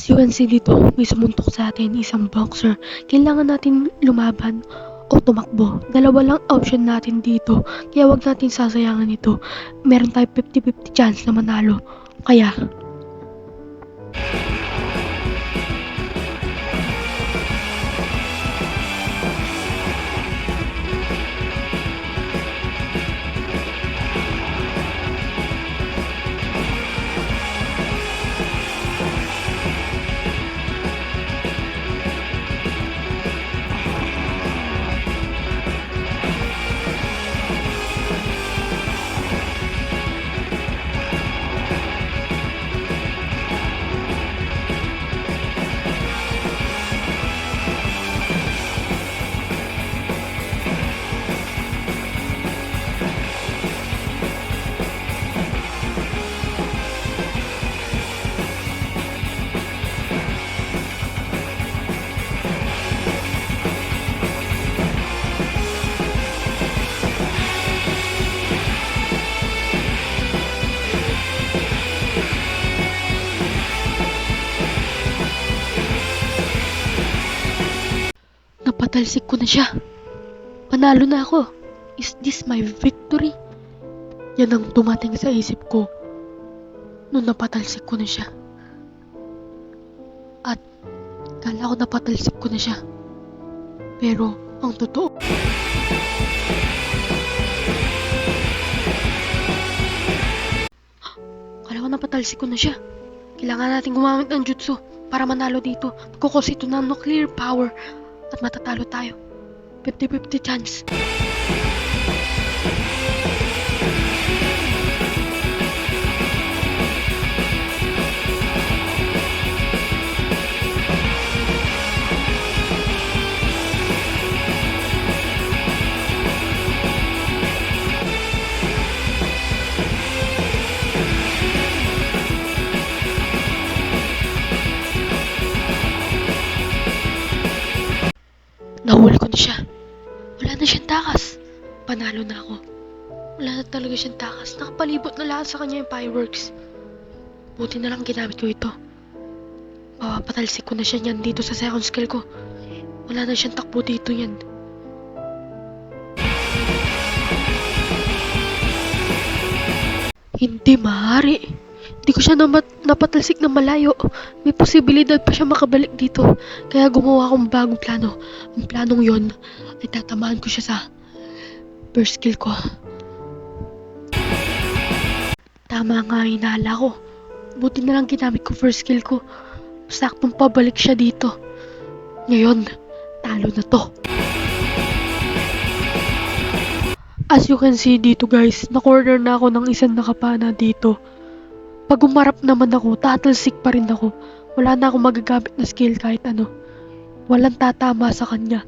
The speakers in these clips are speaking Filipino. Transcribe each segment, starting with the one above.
As you can see dito, may sumuntok sa atin isang boxer. Kailangan natin lumaban o tumakbo. Dalawa lang option natin dito. Kaya wag natin sasayangan ito. Meron tayo 50-50 chance na manalo. Kaya, napatalsik ko na siya. Panalo na ako. Is this my victory? Yan ang dumating sa isip ko nung napatalsik ko na siya. At kala ko napatalsik ko na siya. Pero ang totoo, kala ko napatalsik ko na siya. Kailangan natin gumamit ng jutsu para manalo dito. Magkukos ito ng nuclear power at matatalo tayo. 50-50 chance. Nahuli ko na siya. Wala na siyang takas. Panalo na ako. Wala na talaga siyang takas. Nakapalibot na lahat sa kanya yung fireworks. Buti na lang ginamit ko ito. Papatalsik ko na siya niyan dito sa second skill ko. Wala na siyang takbo dito yan. Hindi maaari. Hindi ko siya napatalsik na malayo. May posibilidad pa siya makabalik dito. Kaya gumawa akong bagong plano. Ang planong yon ay tatamaan ko siya sa first skill ko. Tama nga ang hinala ko. Buti na lang ginamit ko first skill ko. Saktong pabalik siya dito. Ngayon, talo na to. As you can see dito guys, na-corner na ako ng isang nakapana dito. Pag umarap naman ako, tatalsik pa rin ako. Wala na akong magagamit na skill kahit ano. Walang tatama sa kanya.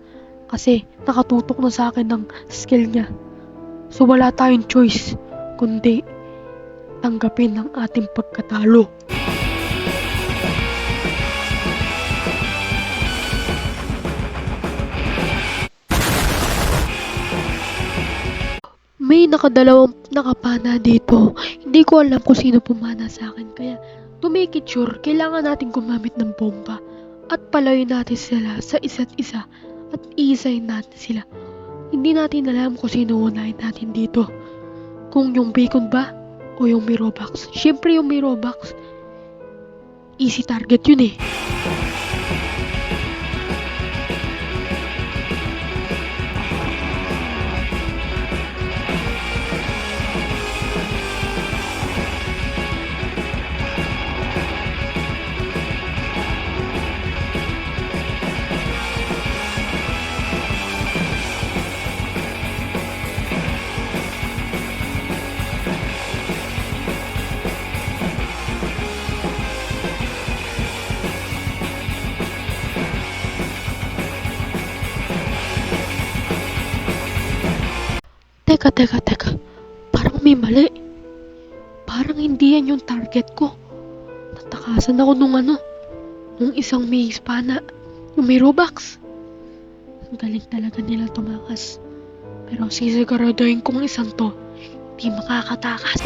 Kasi nakatutok na sa akin ng skill niya. So wala tayong choice, kundi tanggapin ang ating pagkatalo. May nakadalawang nakapana dito. Hindi ko alam kung sino pumana sa akin. Kaya to make it sure, kailangan natin gumamit ng bomba. At palayo natin sila sa isa't isa. At iisayin natin sila. Hindi natin alam kung sino unahin natin dito. Kung yung bacon ba o yung may Robux. Siyempre yung may Robux, easy target yun eh. Teka. Parang may mali. Parang hindi yan yung target ko. Natakasan ako nung isang may hispana. Yung may Robux. Ang galing talaga nila tumakas. Pero sisiguraduhin kong isang to, di makakatakas.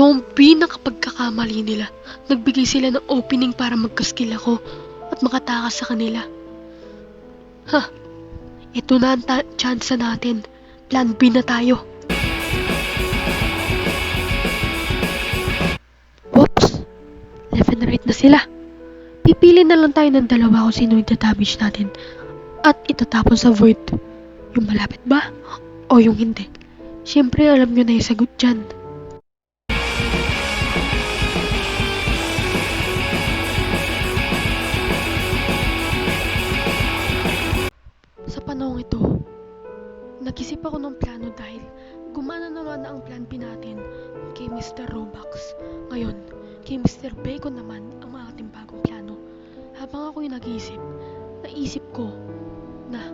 Ito ang pinakapagkakamali nila. Nagbigay sila ng opening para magkaskill ako at makatakas sa kanila. Ha, ito na ang chance natin. Plan B na tayo. Whoops! Left and right na sila. Pipili na lang tayo ng dalawa kung sino yung damage natin. At itatapon sa void. Yung malapit ba? O yung hindi? Siyempre alam nyo na yung sagot dyan. Sa panahong ito, nag-isip ako ng plano dahil gumana naman na ang plan B natin kay Mr. Robux. Ngayon, kay Mr. Bacon naman ang ating bagong plano. Habang ako yung nag-iisip, naisip ko na